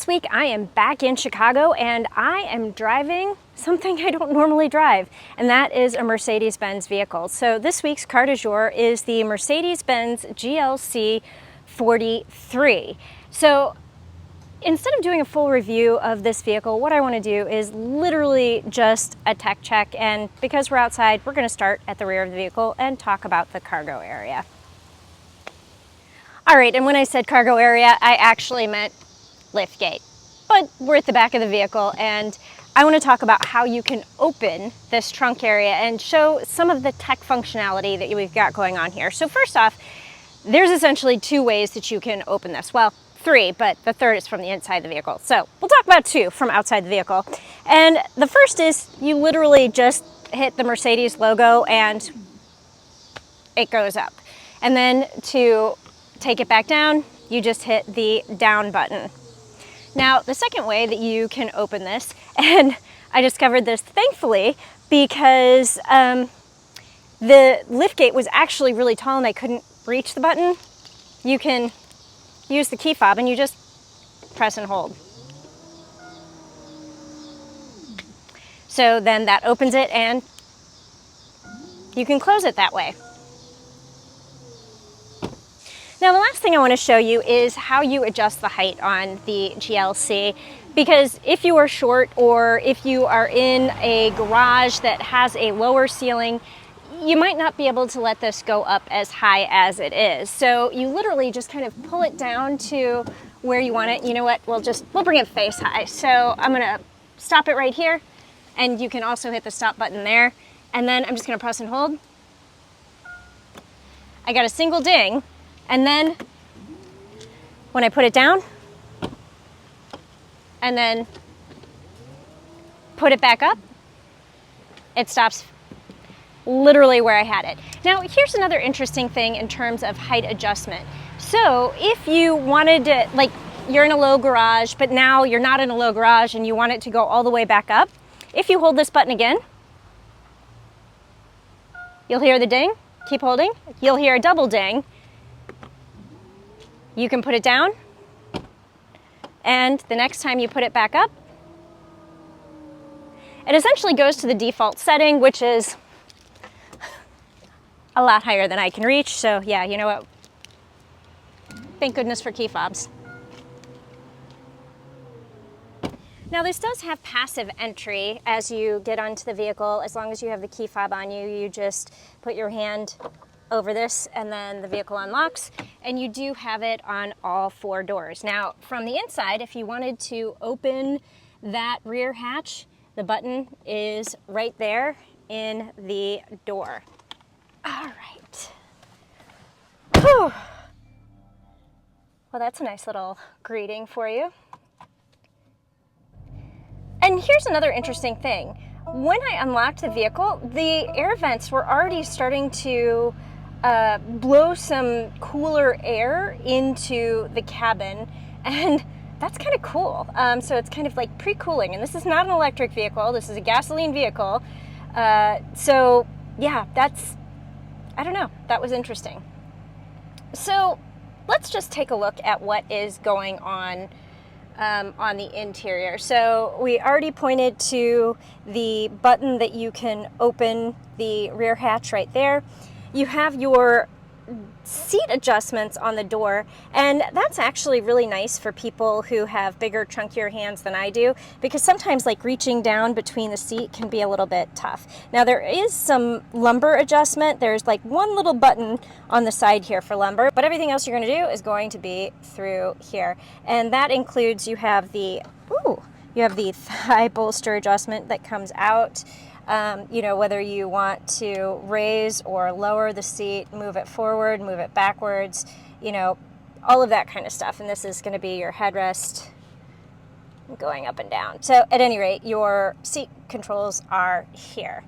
This week I am back in Chicago and I am driving something I don't normally drive, and that is a Mercedes-Benz vehicle. So this week's car du jour is the Mercedes-Benz GLC 43. So instead of doing a full review of this vehicle, what I want to do is literally just a tech check, and because we're outside, we're going to start at the rear of the vehicle and talk about the cargo area. All right, and when I said cargo area, I actually meant liftgate, but we're at the back of the vehicle and I want to talk about how you can open this trunk area and show some of the tech functionality that we've got going on here. So first off, there's essentially two ways that you can open this. Well, three, but the third is from the inside of the vehicle. So we'll talk about two from outside the vehicle. And the first is you literally just hit the Mercedes logo and it goes up. And then to take it back down, you just hit the down button. Now, the second way that you can open this, and I discovered this thankfully because the liftgate was actually really tall and I couldn't reach the button. You can use the key fob and you just press and hold. So then that opens it and you can close it that way. Now, the last thing I want to show you is how you adjust the height on the GLC, because if you are short or if you are in a garage that has a lower ceiling, you might not be able to let this go up as high as it is. So you literally just kind of pull it down to where you want it. You know what, we'll bring it face high. So I'm gonna stop it right here, and you can also hit the stop button there. And then I'm just gonna press and hold. I got a single ding. And then when I put it down and then put it back up, it stops literally where I had it. Now, here's another interesting thing in terms of height adjustment. So if you wanted to, like, you're in a low garage, but now you're not in a low garage and you want it to go all the way back up, if you hold this button again, you'll hear the ding. Keep holding. You'll hear a double ding. You can put it down, and the next time you put it back up, it essentially goes to the default setting, which is a lot higher than I can reach. So yeah, you know what? Thank goodness for key fobs. Now, this does have passive entry as you get onto the vehicle. As long as you have the key fob on you, you just put your hand over this and then the vehicle unlocks, and you do have it on all four doors. Now, from the inside, if you wanted to open that rear hatch, the button is right there in the door. All right. Whew. Well, that's a nice little greeting for you. And here's another interesting thing. When I unlocked the vehicle, the air vents were already starting to blow some cooler air into the cabin, and that's kind of cool. So it's kind of like pre-cooling, and this is not an electric vehicle, this is a gasoline vehicle. So yeah, I don't know, that was interesting. So let's just take a look at what is going on the interior. So we already pointed to the button that you can open the rear hatch right there. You have your seat adjustments on the door, and that's actually really nice for people who have bigger, chunkier hands than I do, because sometimes like reaching down between the seat can be a little bit tough. Now, there is some lumbar adjustment. There's like one little button on the side here for lumbar, but everything else you're going to do is going to be through here, and that includes you have the thigh bolster adjustment that comes out. You know, whether you want to raise or lower the seat, move it forward, move it backwards, you know, all of that kind of stuff. And this is going to be your headrest going up and down. So at any rate, your seat controls are here.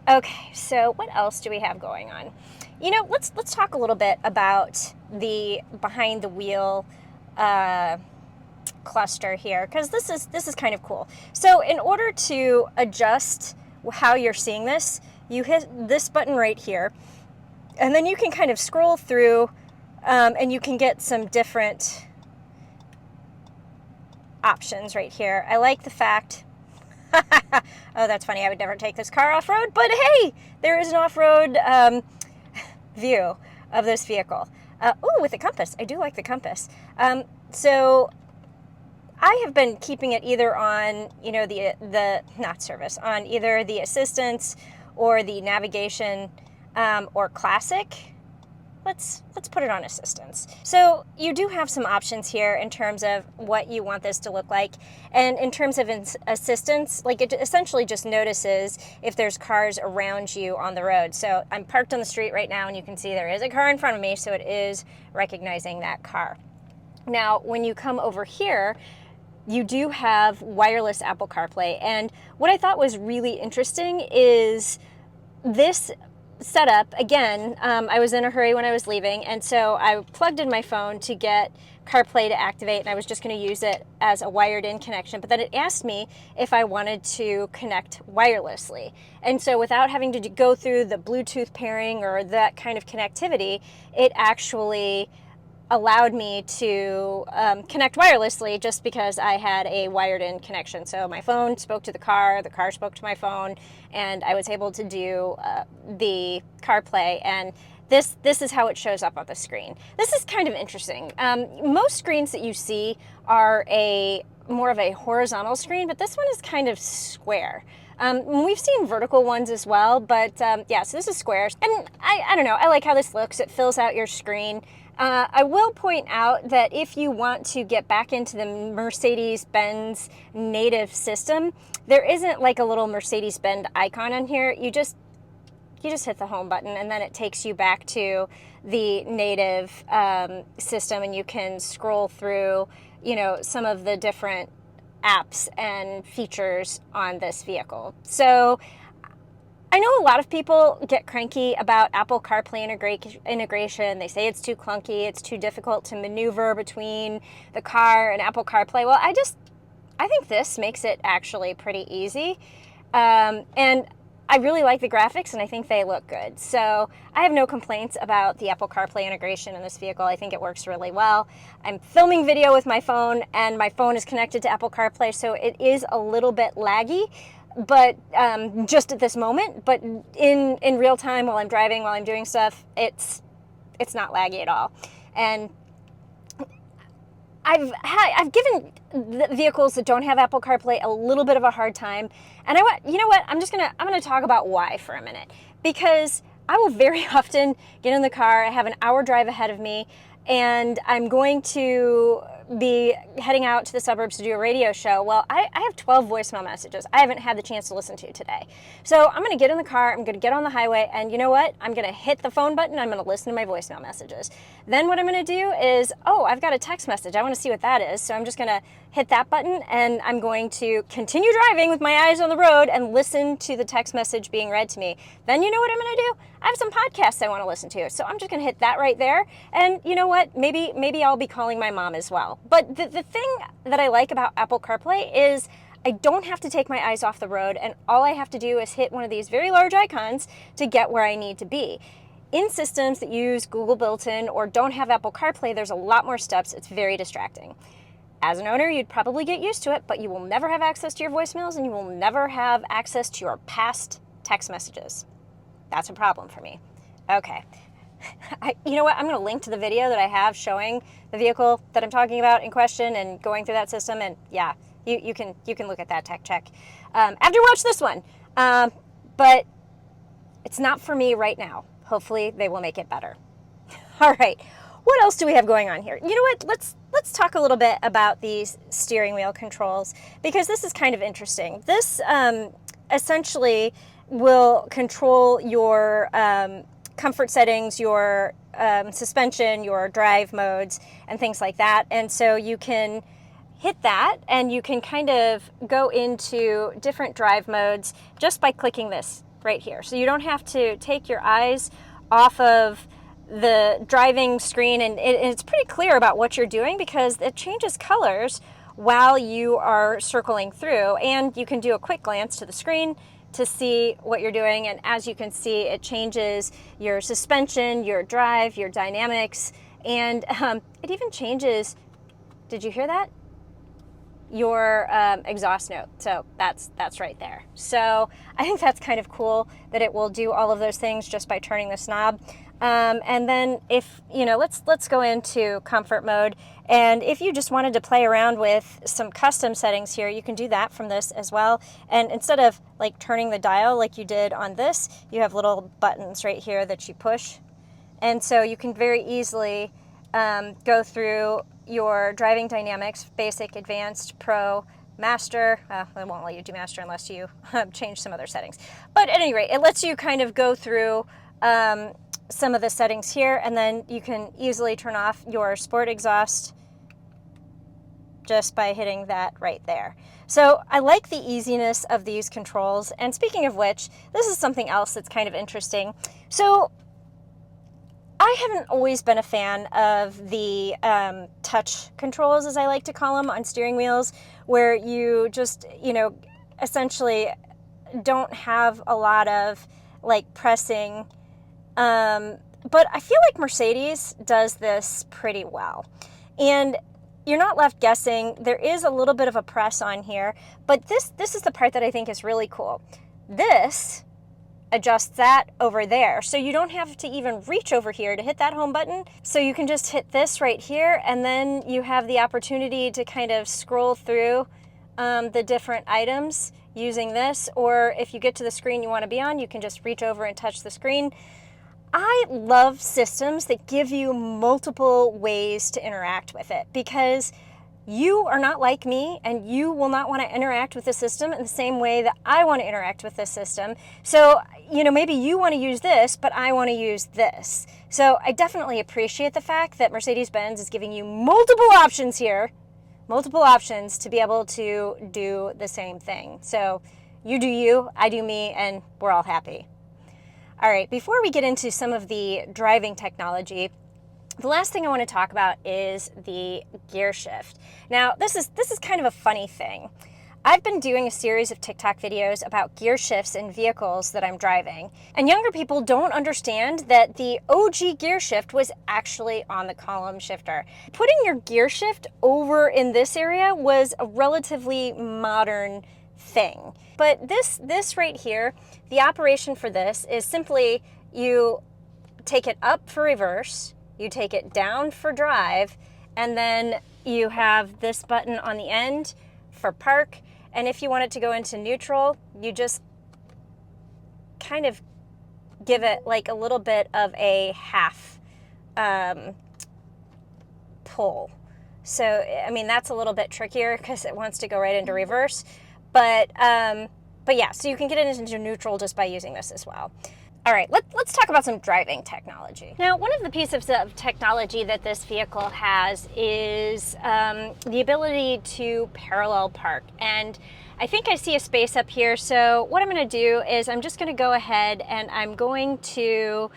Okay, so what else do we have going on? You know, let's talk a little bit about the behind the wheel cluster here, because this is kind of cool. So in order to adjust how you're seeing this, you hit this button right here, and then you can kind of scroll through and you can get some different options right here. I like the fact, oh, that's funny, I would never take this car off-road, but hey, there is an off-road view of this vehicle. Oh, with the compass. I do like the compass. So I have been keeping it either on, you know, the not service, on either the assistance or the navigation or classic. Let's put it on assistance. So you do have some options here in terms of what you want this to look like. And in terms of assistance, like it essentially just notices if there's cars around you on the road. So I'm parked on the street right now and you can see there is a car in front of me, so it is recognizing that car. Now, when you come over here, you do have wireless Apple CarPlay. And what I thought was really interesting is this setup. Again, I was in a hurry when I was leaving, and so I plugged in my phone to get CarPlay to activate, and I was just going to use it as a wired-in connection, but then it asked me if I wanted to connect wirelessly. And so without having to go through the Bluetooth pairing or that kind of connectivity, it actually allowed me to connect wirelessly just because I had a wired-in connection. So my phone spoke to the car spoke to my phone, and I was able to do the CarPlay, and this is how it shows up on the screen. This is kind of interesting. Most screens that you see are more of a horizontal screen, but this one is kind of square. We've seen vertical ones as well, but yeah, so this is square. And I don't know, I like how this looks. It fills out your screen. I will point out that if you want to get back into the Mercedes-Benz native system, there isn't like a little Mercedes-Benz icon on here. You just hit the home button, and then it takes you back to the native system, and you can scroll through, you know, some of the different apps and features on this vehicle. So I know a lot of people get cranky about Apple CarPlay integration. They say it's too clunky, it's too difficult to maneuver between the car and Apple CarPlay. Well, I think this makes it actually pretty easy. And I really like the graphics, and I think they look good. So I have no complaints about the Apple CarPlay integration in this vehicle. I think it works really well. I'm filming video with my phone, and my phone is connected to Apple CarPlay, so it is a little bit laggy, but just at this moment. But in real time, while I'm driving, while I'm doing stuff, it's not laggy at all. And I've given the vehicles that don't have Apple CarPlay a little bit of a hard time, and you know what? I'm gonna talk about why for a minute, because I will very often get in the car. I have an hour drive ahead of me, and I'm going to be heading out to the suburbs to do a radio show. Well, I have 12 voicemail messages I haven't had the chance to listen to today. So I'm going to get in the car, I'm going to get on the highway, and you know what? I'm going to hit the phone button, I'm going to listen to my voicemail messages. Then what I'm going to do is, oh, I've got a text message. I want to see what that is. So I'm just going to hit that button, and I'm going to continue driving with my eyes on the road and listen to the text message being read to me. Then you know what I'm going to do? I have some podcasts I want to listen to. So I'm just going to hit that right there. And you know what? Maybe I'll be calling my mom as well. But the thing that I like about Apple CarPlay is I don't have to take my eyes off the road, and all I have to do is hit one of these very large icons to get where I need to be. In systems that use Google built-in or don't have Apple CarPlay, there's a lot more steps. It's very distracting. As an owner, you'd probably get used to it, but you will never have access to your voicemails, and you will never have access to your past text messages. That's a problem for me. Okay. You know what? I'm going to link to the video that I have showing the vehicle that I'm talking about in question and going through that system. And yeah, you can look at that tech check after you watch this one. But it's not for me right now. Hopefully they will make it better. All right. What else do we have going on here? You know what? Let's talk a little bit about these steering wheel controls, because this is kind of interesting. This essentially will control your comfort settings, your suspension, your drive modes, and things like that. And so you can hit that, and you can kind of go into different drive modes just by clicking this right here. So you don't have to take your eyes off of the driving screen, and it's pretty clear about what you're doing because it changes colors while you are circling through, and you can do a quick glance to the screen to see what you're doing. And as you can see, it changes your suspension, your drive, your dynamics, and it even changes, did you hear that? your exhaust note. So that's right there. So I think that's kind of cool that it will do all of those things just by turning this knob. And then if, you know, let's go into comfort mode. And if you just wanted to play around with some custom settings here, you can do that from this as well. And instead of like turning the dial like you did on this, you have little buttons right here that you push. And so you can very easily go through your driving dynamics, basic, advanced, pro, master. It won't let you do master unless you change some other settings. But at any rate, it lets you kind of go through some of the settings here, and then you can easily turn off your sport exhaust just by hitting that right there. So I like the easiness of these controls. And speaking of which, this is something else that's kind of interesting. So I haven't always been a fan of the touch controls, as I like to call them, on steering wheels, where you just, you know, essentially don't have a lot of like pressing. But I feel like Mercedes does this pretty well. And you're not left guessing. There is a little bit of a press on here, but this is the part that I think is really cool. This adjusts that over there. So you don't have to even reach over here to hit that home button. So you can just hit this right here, and then you have the opportunity to kind of scroll through the different items using this. Or if you get to the screen you want to be on, you can just reach over and touch the screen. I love systems that give you multiple ways to interact with it, because you are not like me and you will not want to interact with the system in the same way that I want to interact with this system. So, you know, maybe you want to use this, but I want to use this. So I definitely appreciate the fact that Mercedes-Benz is giving you multiple options here, multiple options to be able to do the same thing. So you do you, I do me, and we're all happy. All right, before we get into some of the driving technology, the last thing I want to talk about is the gear shift. Now, this is kind of a funny thing. I've been doing a series of TikTok videos about gear shifts in vehicles that I'm driving, and younger people don't understand that the OG gear shift was actually on the column shifter. Putting your gear shift over in this area was a relatively modern thing. But this right here, the operation for this is simply you take it up for reverse, you take it down for drive, and then you have this button on the end for park. And if you want it to go into neutral, you just kind of give it like a little bit of a half pull. So, I mean, that's a little bit trickier because it wants to go right into reverse. But yeah, so you can get it into neutral just by using this as well. All right, let's talk about some driving technology. Now, one of the pieces of technology that this vehicle has is the ability to parallel park. And I think I see a space up here. So what I'm going to do is I'm just going to go ahead and I'm going to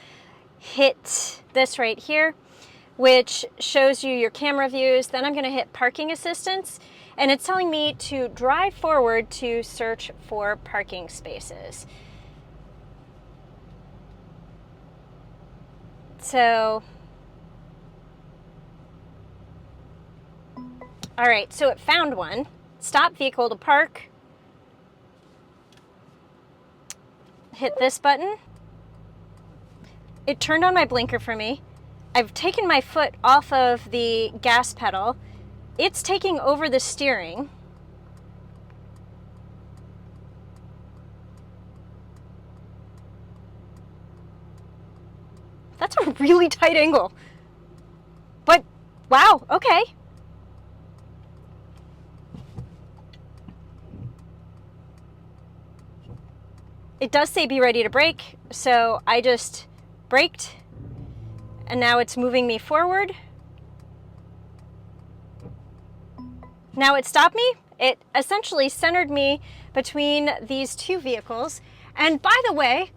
hit this right here, which shows you your camera views. Then I'm going to hit parking assistance. And it's telling me to drive forward to search for parking spaces. So, all right, so it found one. Stop vehicle to park. Hit this button. It turned on my blinker for me. I've taken my foot off of the gas pedal. It's taking over the steering. That's a really tight angle. But, wow, okay. It does say be ready to brake, so I just braked, and now it's moving me forward. Now it stopped me. It essentially centered me between these two vehicles. And by the way,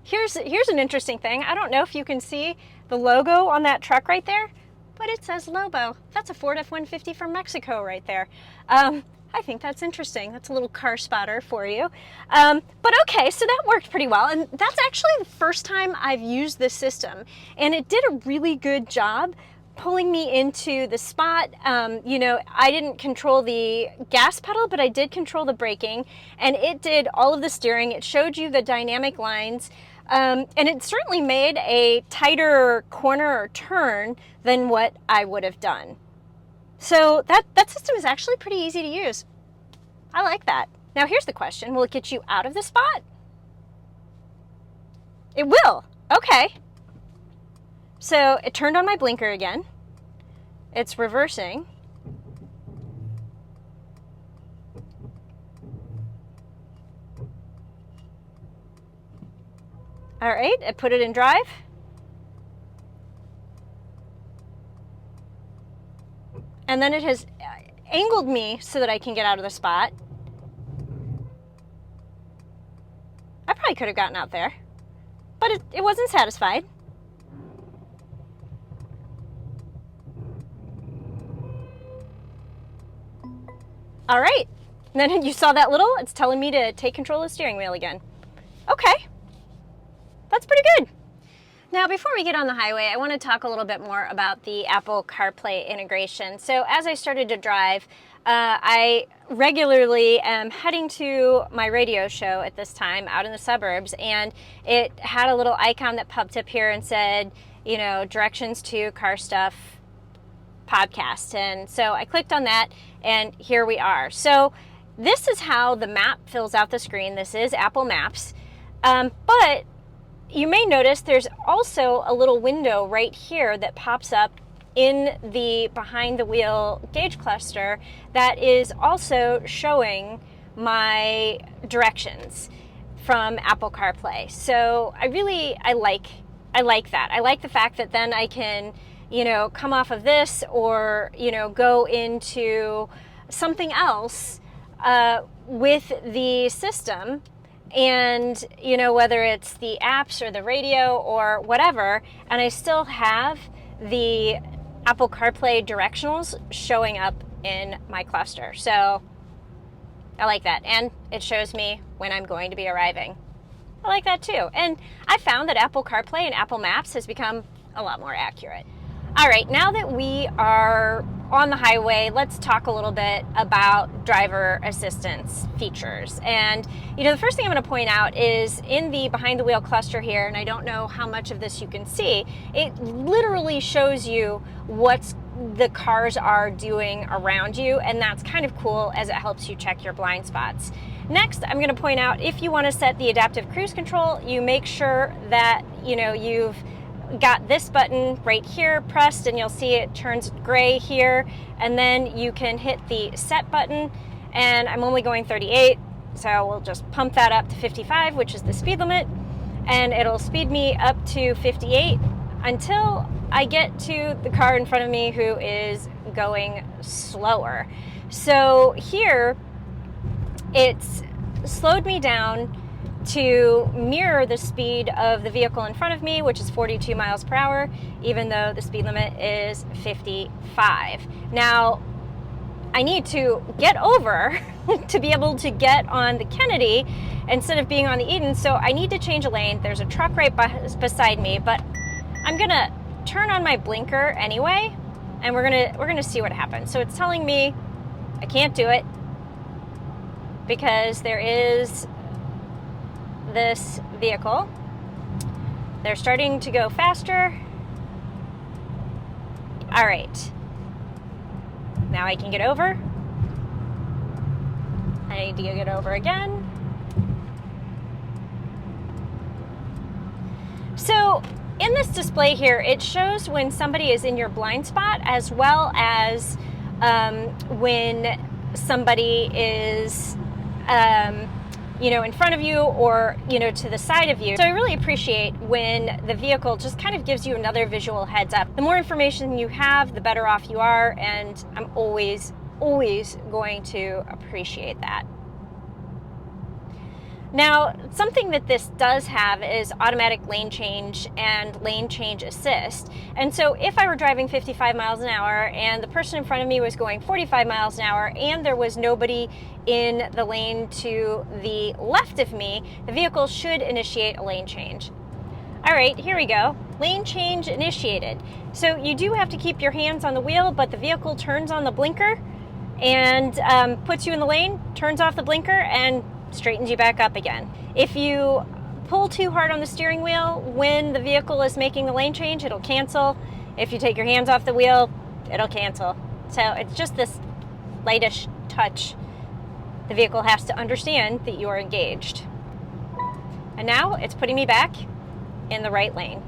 here's an interesting thing. I don't know if you can see the logo on that truck right there, but it says Lobo. That's a Ford F-150 from Mexico right there. I think that's interesting. That's a little car spotter for you. But okay, so that worked pretty well. And that's actually the first time I've used this system. And it did a really good job pulling me into the spot. You know, I didn't control the gas pedal, but I did control the braking, and it did all of the steering. It showed you the dynamic lines, and it certainly made a tighter corner or turn than what I would have done. So that system is actually pretty easy to use. I like that. Now here's the question, will it get you out of the spot? It will. Okay. So it turned on my blinker again. It's reversing. All right, I put it in drive. And then it has angled me so that I can get out of the spot. I probably could have gotten out there, but it wasn't satisfied. All right, and then you saw that little, it's telling me to take control of the steering wheel again. Okay, that's pretty good. Now, before we get on the highway, I want to talk a little bit more about the Apple CarPlay integration. So as I started to drive, I regularly am heading to my radio show at this time out in the suburbs, and it had a little icon that popped up here and said, you know, directions to Car Stuff podcast. And so I clicked on that, and here we are. So this is how the map fills out the screen. This is Apple Maps, but you may notice there's also a little window right here that pops up in the behind the wheel gauge cluster that is also showing my directions from Apple CarPlay. So I like that. I like the fact that then I can, you know, come off of this or, you know, go into something else with the system. And, you know, whether it's the apps or the radio or whatever, and I still have the Apple CarPlay directionals showing up in my cluster. So I like that. And it shows me when I'm going to be arriving. I like that too. And I found that Apple CarPlay and Apple Maps has become a lot more accurate. All right, now that we are on the highway, let's talk a little bit about driver assistance features. And, you know, the first thing I'm going to point out is in the behind the wheel cluster here, and I don't know how much of this you can see, it literally shows you what the cars are doing around you, and that's kind of cool as it helps you check your blind spots. Next, I'm going to point out if you want to set the adaptive cruise control, you make sure that, you know, you've got this button right here pressed, and you'll see it turns gray here, and then you can hit the set button, and I'm only going 38, so we'll just pump that up to 55, which is the speed limit, and it'll speed me up to 58 until I get to the car in front of me who is going slower. So here it's slowed me down to mirror the speed of the vehicle in front of me, which is 42 miles per hour, even though the speed limit is 55. Now, I need to get over to be able to get on the Kennedy instead of being on the Eden, so I need to change a lane. There's a truck right beside me, but I'm gonna turn on my blinker anyway, and we're gonna see what happens. So it's telling me I can't do it because there is this vehicle. They're starting to go faster. All right, now I can get over. I need to get over again. So in this display here, it shows when somebody is in your blind spot as well as when somebody is you know, in front of you or, you know, to the side of you. So I really appreciate when the vehicle just kind of gives you another visual heads up. The more information you have, the better off you are, and I'm always going to appreciate that. Now, something that this does have is automatic lane change and lane change assist. And so if I were driving 55 miles an hour and the person in front of me was going 45 miles an hour and there was nobody in the lane to the left of me, the vehicle should initiate a lane change. All right, here we go. lane change initiated. So you do have to keep your hands on the wheel, but the vehicle turns on the blinker and puts you in the lane, turns off the blinker, and straightens you back up again. If you pull too hard on the steering wheel when the vehicle is making the lane change, it'll cancel. If you take your hands off the wheel, it'll cancel. So it's just this lightish touch. The vehicle has to understand that you are engaged. And now it's putting me back in the right lane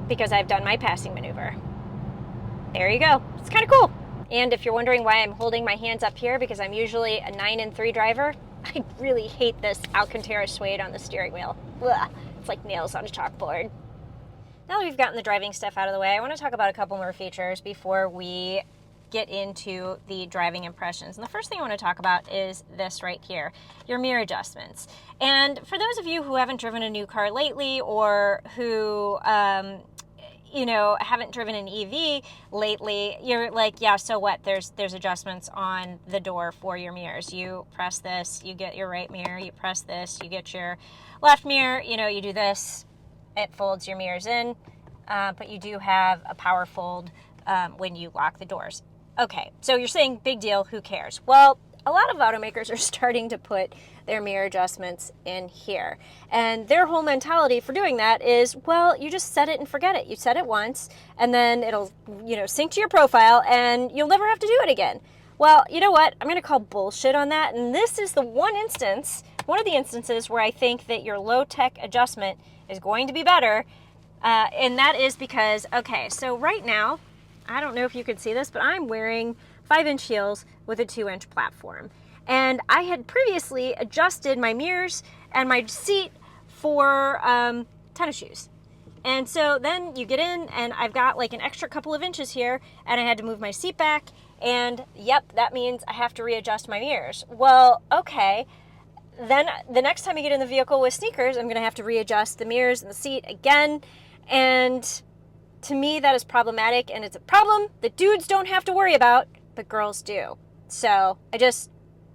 because I've done my passing maneuver. There you go. It's kind of cool. And if you're wondering why I'm holding my hands up here, because I'm usually a 9-3 driver, I really hate this Alcantara suede on the steering wheel. Ugh, it's like nails on a chalkboard. Now that we've gotten the driving stuff out of the way, I want to talk about a couple more features before we get into the driving impressions. And the first thing I want to talk about is this right here, your mirror adjustments. And for those of you who haven't driven a new car lately, or who haven't driven an EV lately, you're like, yeah, so what? There's adjustments on the door for your mirrors. You press this, you get your right mirror. You press this, you get your left mirror. You do this, it folds your mirrors in, but you do have a power fold when you lock the doors. Okay, so you're saying big deal, who cares? Well, a lot of automakers are starting to put their mirror adjustments in here. And their whole mentality for doing that is, well, you just set it and forget it. You set it once, and then it'll, sync to your profile, and you'll never have to do it again. Well, you know what? I'm going to call bullshit on that. And this is the one of the instances where I think that your low-tech adjustment is going to be better. And that is because, okay, so right now, I don't know if you can see this, but I'm wearing 5-inch heels with a 2-inch platform. And I had previously adjusted my mirrors and my seat for tennis shoes. And so then you get in, and I've got like an extra couple of inches here, and I had to move my seat back, and yep, that means I have to readjust my mirrors. Well, okay, then the next time I get in the vehicle with sneakers, I'm going to have to readjust the mirrors and the seat again, and to me, that is problematic, and it's a problem that dudes don't have to worry about, but girls do. So I just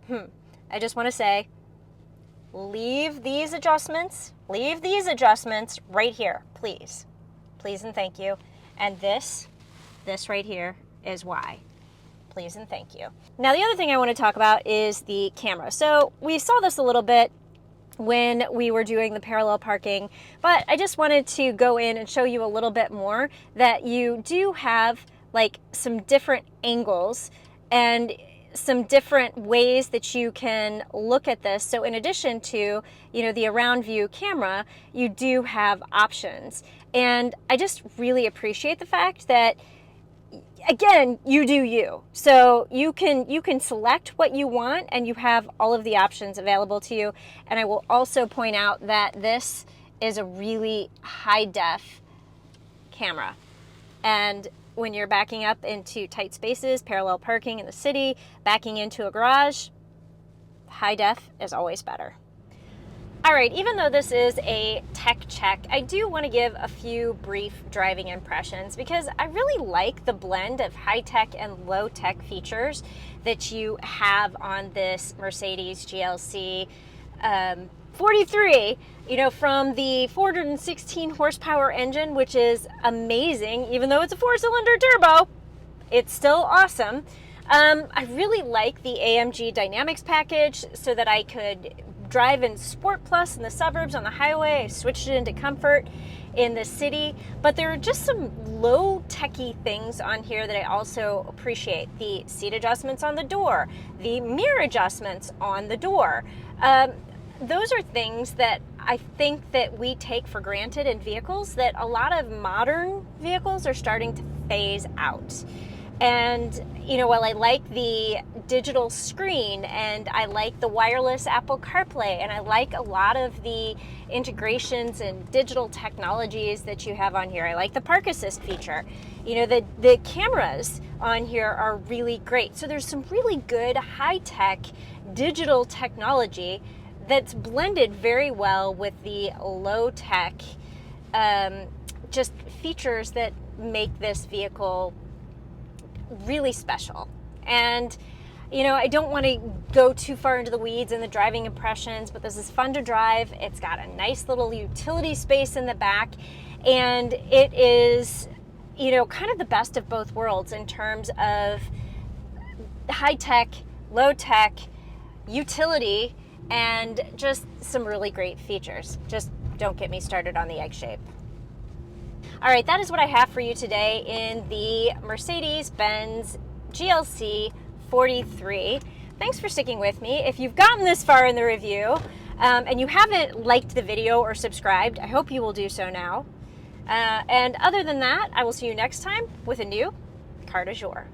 want to say, leave these adjustments right here, please. Please and thank you. And this right here is why. Please and thank you. Now, the other thing I want to talk about is the camera. So we saw this a little bit when we were doing the parallel parking, but I just wanted to go in and show you a little bit more that you do have like some different angles and some different ways that you can look at this. So in addition to, the around view camera, you do have options. And I just really appreciate the fact that, again, you do you. So you can select what you want, and you have all of the options available to you. And I will also point out that this is a really high def camera. And when you're backing up into tight spaces, parallel parking in the city, backing into a garage, high def is always better. All right, even though this is a tech check, I do want to give a few brief driving impressions because I really like the blend of high-tech and low-tech features that you have on this Mercedes GLC 43, from the 416 horsepower engine, which is amazing. Even though it's a 4-cylinder turbo, it's still awesome. I really like the AMG Dynamics package so that I could drive in Sport Plus in the suburbs on the highway. I switched it into Comfort in the city, but there are just some low-techy things on here that I also appreciate. The seat adjustments on the door, the mirror adjustments on the door. Those are things that I think that we take for granted in vehicles that a lot of modern vehicles are starting to phase out. And, while I like the digital screen and I like the wireless Apple CarPlay and I like a lot of the integrations and digital technologies that you have on here, I like the park assist feature. The cameras on here are really great. So there's some really good high-tech digital technology that's blended very well with the low-tech just features that make this vehicle really special. And You know, I don't want to go too far into the weeds and the driving impressions, but this is fun to drive. It's got a nice little utility space in the back, and it is, you know, kind of the best of both worlds in terms of high tech, low tech, utility, and just some really great features. Just don't get me started on the egg shape. All right, that is what I have for you today in the Mercedes-Benz GLC 43. Thanks for sticking with me. If you've gotten this far in the review and you haven't liked the video or subscribed, I hope you will do so now. And other than that, I will see you next time with a new car du jour.